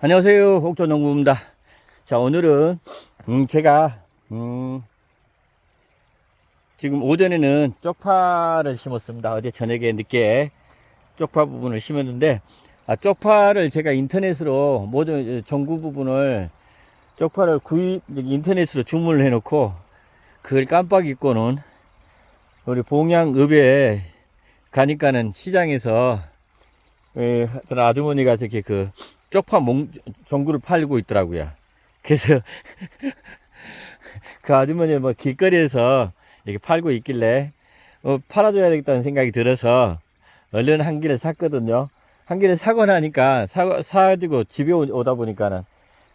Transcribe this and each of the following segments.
안녕하세요, 옥조농부입니다. 자, 오늘은 제가 지금 오전에는 쪽파를 심었습니다. 어제 저녁에 늦게 쪽파 부분을 심었는데, 쪽파를 제가 인터넷으로 모든 전구 부분을 쪽파를 인터넷으로 주문을 해놓고 그걸 깜빡 잊고는 우리 봉양읍에 가니까는 시장에서 어떤 아주머니가 저렇게 쪽파 전구를 팔고 있더라고요. 그래서 그 아주머니 뭐 길거리에서 이렇게 팔고 있길래 팔아줘야 되겠다는 생각이 들어서 얼른 한 개를 샀거든요. 한 개를 사고 나니까 사가지고 집에 오다 보니까는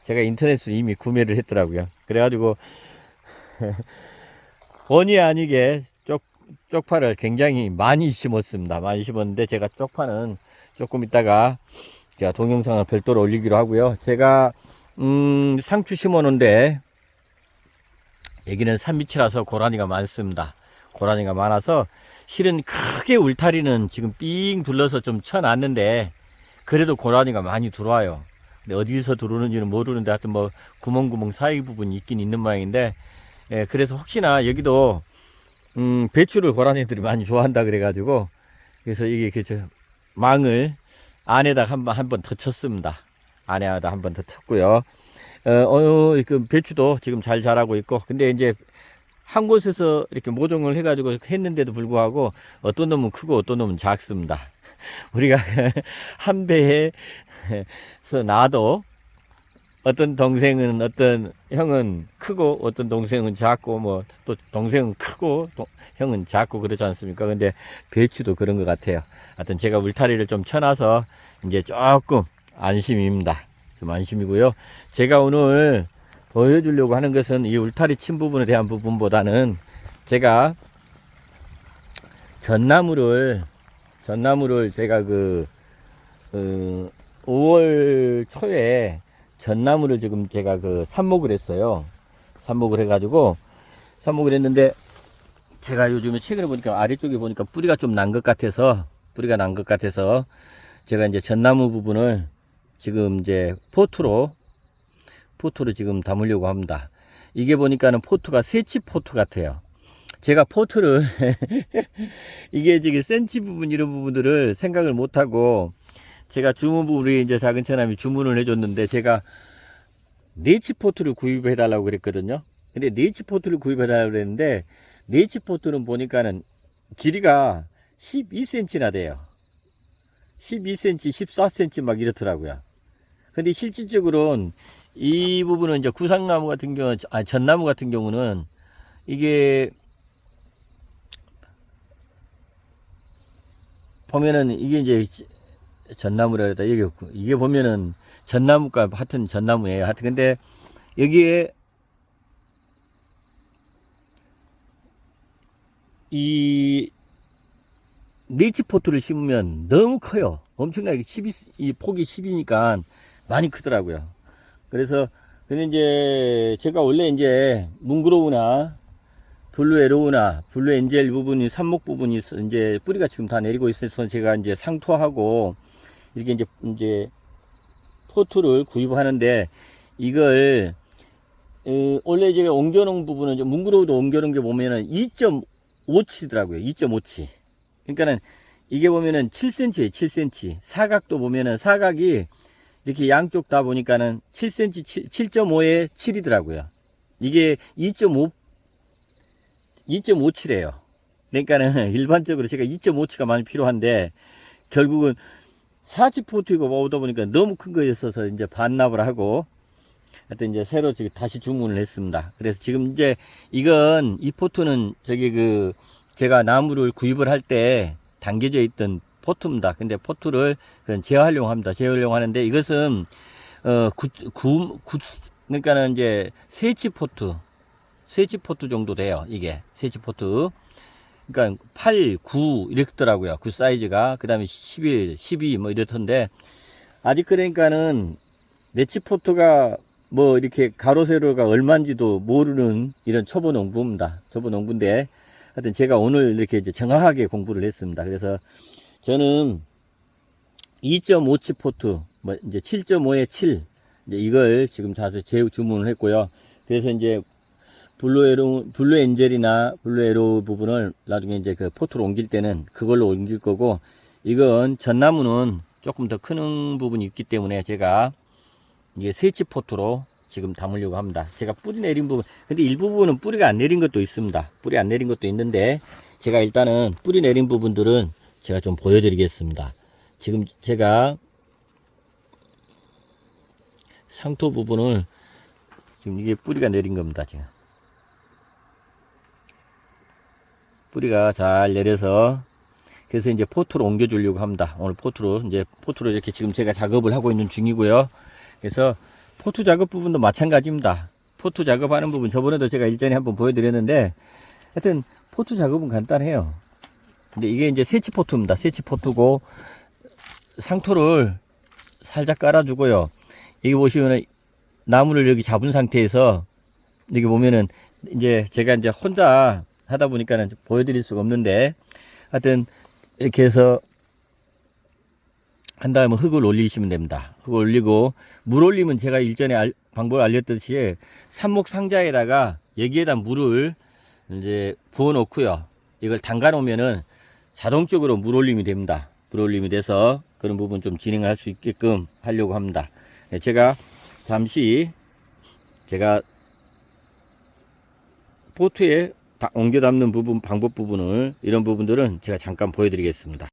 제가 인터넷으로 이미 구매를 했더라고요. 그래가지고 본의 아니게 쪽파를 굉장히 많이 심었습니다. 많이 심었는데 제가 쪽파는 조금 있다가 제가 동영상을 별도로 올리기로 하고요. 제가 상추 심어놓은데 여기는 산밑이라서 고라니가 많습니다. 고라니가 많아서 실은 크게 울타리는 지금 삥 둘러서 좀 쳐놨는데 그래도 고라니가 많이 들어와요. 근데 어디서 들어오는지는 모르는데 하여튼 뭐 구멍구멍 사이 부분이 있긴 있는 모양인데, 그래서 혹시나 여기도 배추를 고라니들이 많이 좋아한다 그래가지고 그래서 이게 망을 안에다 한 번 더 쳤습니다. 안에다 한 번 더 쳤고요. 그 배추도 지금 잘 자라고 있고, 근데 이제 한 곳에서 이렇게 모종을 해가지고 했는데도 불구하고 어떤 놈은 크고 어떤 놈은 작습니다. 우리가 한 배에서 나도 어떤 동생은, 어떤 형은 크고 어떤 동생은 작고 뭐 또 동생은 크고 형은 작고 그렇지 않습니까? 근데 배추도 그런 것 같아요. 하여튼 제가 울타리를 좀 쳐놔서 이제 조금 안심입니다. 좀 안심이고요. 제가 오늘 보여주려고 하는 것은 이 울타리 친 부분에 대한 부분보다는 제가 전나무를 제가 5월 초에 전나무를 지금 제가 삽목을 했어요. 삽목을 해가지고 삽목을 했는데 제가 요즘에 최근에 보니까 아래쪽에 보니까 뿌리가 좀 난 것 같아서 제가 이제 전나무 부분을 지금 이제 포트로 지금 담으려고 합니다. 이게 보니까는 포트가 새치 포트 같아요. 제가 포트를 이게 지금 센치 부분 이런 부분들을 생각을 못하고 제가 우리 이제 작은 처남이 주문을 해줬는데 제가 네치 포트를 구입해 달라고 그랬거든요. 근데 네치 포트를 구입해 달라고 그랬는데 네치 포트는 보니까는 길이가 12cm나 돼요. 12cm, 14cm 막 이렇더라고요. 근데 실질적으로는 이 부분은 이제 구상나무 같은 경우, 전나무 같은 경우는 이게 보면은 이게 이제 전나무라 그랬다. 이게 보면은 전나무가 하여튼 전나무예요. 하여튼 근데 여기에 이 네치포트를 심으면 너무 커요. 엄청나게 이 폭이 10이니까 많이 크더라고요. 그래서 근데 이제 제가 원래 이제 뭉그로우나 블루에로우나 블루엔젤 부분이 삽목 부분이 이제 뿌리가 지금 다 내리고 있어서 제가 이제 상토하고 이렇게 이제 포트를 구입하는데 이걸 원래 제가 옮겨놓은 부분은 뭉그로우도 옮겨놓은 게 보면은 2.5치더라고요. 2.5치. 그러니까는 이게 보면은 7cm예요. 7cm. 사각도 보면은 사각이 이렇게 양쪽 다 보니까는 7cm, 7.5에 7이더라고요. 이게 2.57이에요. 그러니까는 일반적으로 제가 2.5치가 많이 필요한데 결국은 4치 포트이고 오다 보니까 너무 큰 거였어서 이제 반납을 하고 하여튼 이제 새로 지금 다시 주문을 했습니다. 그래서 지금 이제 이 포트는 제가 나무를 구입을 할 때 담겨져 있던 포트입니다. 근데 포트를 재활용합니다. 재활용하는데 이것은 그러니까는 이제 세치 포트 정도 돼요. 이게 세치 포트. 그러니까 8, 9 이랬더라고요. 그 사이즈가. 그 다음에 11, 12 뭐 이렇던데 아직 그러니까는 네치 포트가 뭐 이렇게 가로 세로가 얼마인지도 모르는 이런 초보 농부입니다. 초보 농부인데 하여튼 제가 오늘 이렇게 이제 정확하게 공부를 했습니다. 그래서 저는 2.5치 포트, 뭐 이제 7.5에 7, 이제 이걸 지금 다시 재주문을 했고요. 그래서 이제 블루 엔젤이나 블루 에로 부분을 나중에 이제 그 포트로 옮길 때는 그걸로 옮길 거고, 이건 전나무는 조금 더 큰 부분이 있기 때문에 제가 이게 스위치 포트로 지금 담으려고 합니다. 제가 뿌리 내린 부분, 근데 일부분은 뿌리가 안 내린 것도 있습니다. 뿌리 안 내린 것도 있는데, 제가 일단은 뿌리 내린 부분들은 제가 좀 보여드리겠습니다. 지금 제가 상토 부분을, 지금 이게 뿌리가 내린 겁니다. 지금 뿌리가 잘 내려서, 그래서 이제 포트로 옮겨 주려고 합니다. 오늘 포트로 이렇게 지금 제가 작업을 하고 있는 중이고요. 그래서 포트 작업 부분도 마찬가지입니다. 포트 작업하는 부분, 저번에도 제가 일전에 한번 보여드렸는데, 하여튼 포트 작업은 간단해요. 근데 이게 이제 세치 포트입니다. 세치 포트고, 상토를 살짝 깔아주고요. 여기 보시면은 나무를 여기 잡은 상태에서, 여기 보면은 이제 제가 이제 혼자 하다 보니까는 보여드릴 수가 없는데, 하여튼 이렇게 해서 한 다음에 흙을 올리시면 됩니다. 흙을 올리고, 물 올리면 제가 일전에 방법을 알렸듯이 삽목 상자에다가 여기에다 물을 이제 부어 놓고요. 이걸 담가 놓으면은 자동적으로 물 올림이 됩니다. 물 올림이 돼서 그런 부분 좀 진행할 수 있게끔 하려고 합니다. 제가 잠시 제가 포트에 옮겨 담는 부분, 방법 부분을, 이런 부분들은 제가 잠깐 보여드리겠습니다.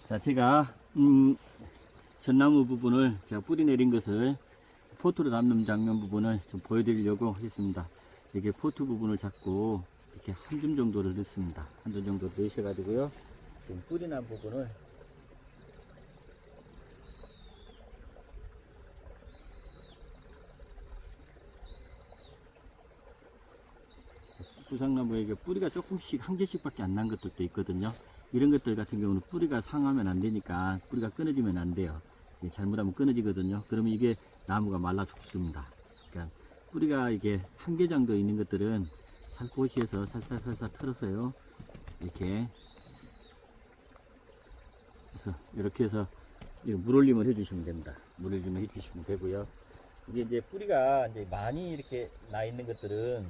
자, 제가 전나무 부분을 제가 뿌리 내린 것을 포트로 담는 장면 부분을 좀 보여드리려고 하겠습니다. 이게 포트 부분을 잡고 이렇게 한 줌 정도를 넣습니다. 한 줌 정도 넣으셔가지고요. 지금 뿌리 난 부분을 구상나무에게 뿌리가 조금씩 한 개씩밖에 안 난 것들도 있거든요. 이런 것들 같은 경우는 뿌리가 상하면 안 되니까, 뿌리가 끊어지면 안 돼요. 잘못하면 끊어지거든요. 그러면 이게 나무가 말라 죽습니다. 그러니까 뿌리가 이게 한 개 정도 있는 것들은 살포시에서 살살 털어서요. 이렇게 해서 이렇게 해서 물 올림을 해주시면 됩니다. 물 올림을 해주시면 되고요. 이게 이제 뿌리가 이제 많이 이렇게 나 있는 것들은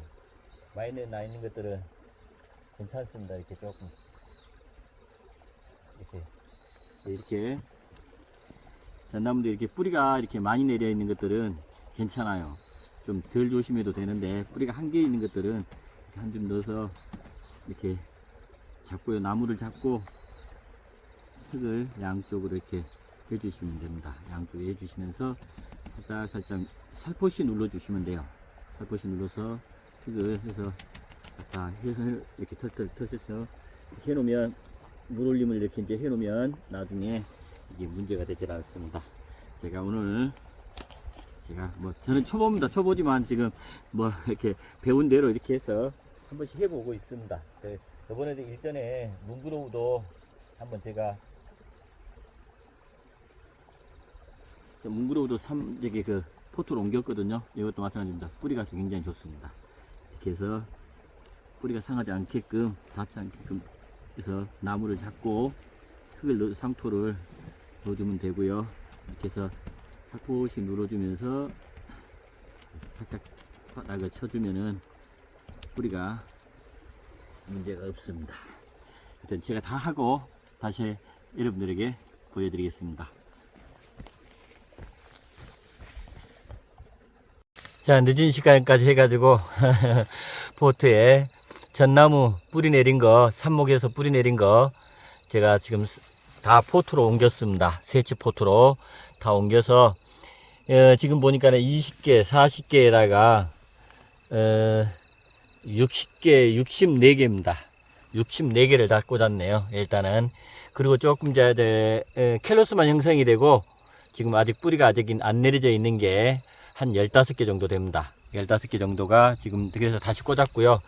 괜찮습니다. 이렇게 조금 이렇게 전나무도 이렇게 뿌리가 이렇게 많이 내려 있는 것들은 괜찮아요. 좀 덜 조심해도 되는데, 뿌리가 한 개 있는 것들은 한 줌 넣어서 이렇게 잡고요. 나무를 잡고 흙을 양쪽으로 이렇게 해주시면 됩니다. 양쪽에 해주시면서 살짝 살포시 눌러주시면 돼요. 살포시 눌러서 흙을 해서 갖다 해서 이렇게 털털 해놓으면, 물 올림을 이렇게 이제 해놓으면 나중에 이게 문제가 되질 않습니다. 제가 오늘 저는 초보입니다. 초보지만 지금 이렇게 배운 대로 이렇게 해서 한 번씩 해보고 있습니다. 저번에도 일전에 문그로우도 한번 제가 저기 그 포트로 옮겼거든요. 이것도 마찬가지입니다. 뿌리가 굉장히 좋습니다. 이렇게 해서 뿌리가 상하지 않게끔, 닿지 않게끔 해서 나무를 잡고 상토를 넣어주면 되고요. 이렇게 해서 살포시 눌러주면서 살짝 바닥을 쳐주면은 뿌리가 문제가 없습니다. 일단 제가 다 하고 다시 여러분들에게 보여드리겠습니다. 자, 늦은 시간까지 해가지고 포트에 전나무 뿌리 내린 거, 삽목에서 뿌리 내린 거 제가 지금 다 포트로 옮겼습니다. 세치 포트로 다 옮겨서 지금 보니까 20개, 40개에다가 60개, 64개입니다. 64개를 다 꽂았네요. 일단은. 그리고 조금 이제 캘로스만 형성이 되고, 지금 아직 뿌리가 아직 안 내려져 있는 게 한 15개 정도 됩니다. 15개 정도가 지금, 그래서 다시 꽂았고요.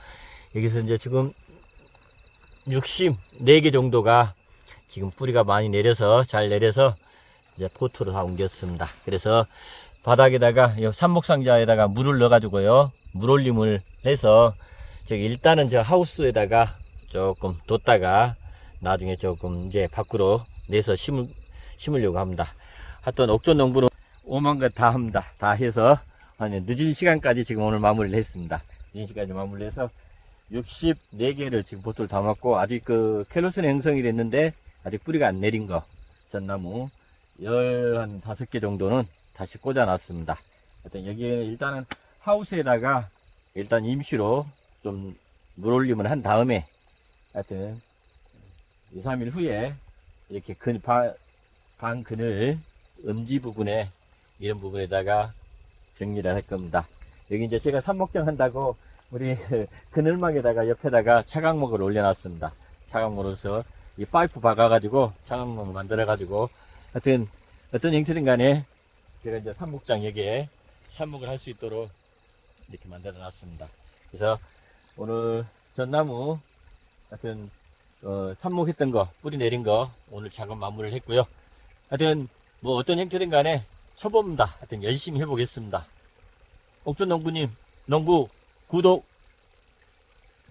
여기서 이제 지금 64개 정도가 지금 뿌리가 많이 내려서, 잘 내려서 이제 포트로 다 옮겼습니다. 그래서 바닥에다가, 삽목상자에다가 물을 넣어가지고요, 물 올림을 해서, 일단은 저 하우스에다가 조금 뒀다가 나중에 조금 이제 밖으로 내서 심으려고 합니다. 하여튼 옥존 농부는 오만 것 다 합니다. 다 해서 한 늦은 시간까지 지금 오늘 마무리를 했습니다. 늦은 시간에 마무리를 해서 64개를 지금 보트를 담았고, 아직 그 캘로스는 형성이 됐는데 아직 뿌리가 안 내린 거 전나무 15개 정도는 다시 꽂아 놨습니다. 하여튼 여기에 일단은 하우스에다가 일단 임시로 좀 물 올림을 한 다음에 하여튼 2, 3일 후에 이렇게 방 그늘 음지 부분에 이런 부분에다가 정리를 할 겁니다. 여기 이제 제가 삽목장 한다고 우리 그늘막에다가 옆에다가 차광목을 올려놨습니다. 차광목으로서 이 파이프 박아가지고 차광목을 만들어가지고 하여튼 어떤 형태든 간에 제가 이제 삽목장 여기에 삽목을 할 수 있도록 이렇게 만들어 놨습니다. 그래서 오늘 전나무 하여튼 삽목했던 거 뿌리 내린 거 오늘 작업 마무리를 했고요. 하여튼 뭐 어떤 형태든 간에 초보입니다. 하여튼 열심히 해보겠습니다. 옥존 농부님, 농부 구독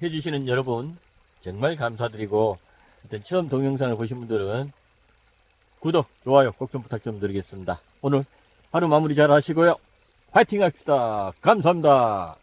해주시는 여러분 정말 감사드리고, 하여튼 처음 동영상을 보신 분들은 구독, 좋아요 꼭 좀 부탁 좀 드리겠습니다. 오늘 하루 마무리 잘 하시고요. 화이팅 합시다. 감사합니다.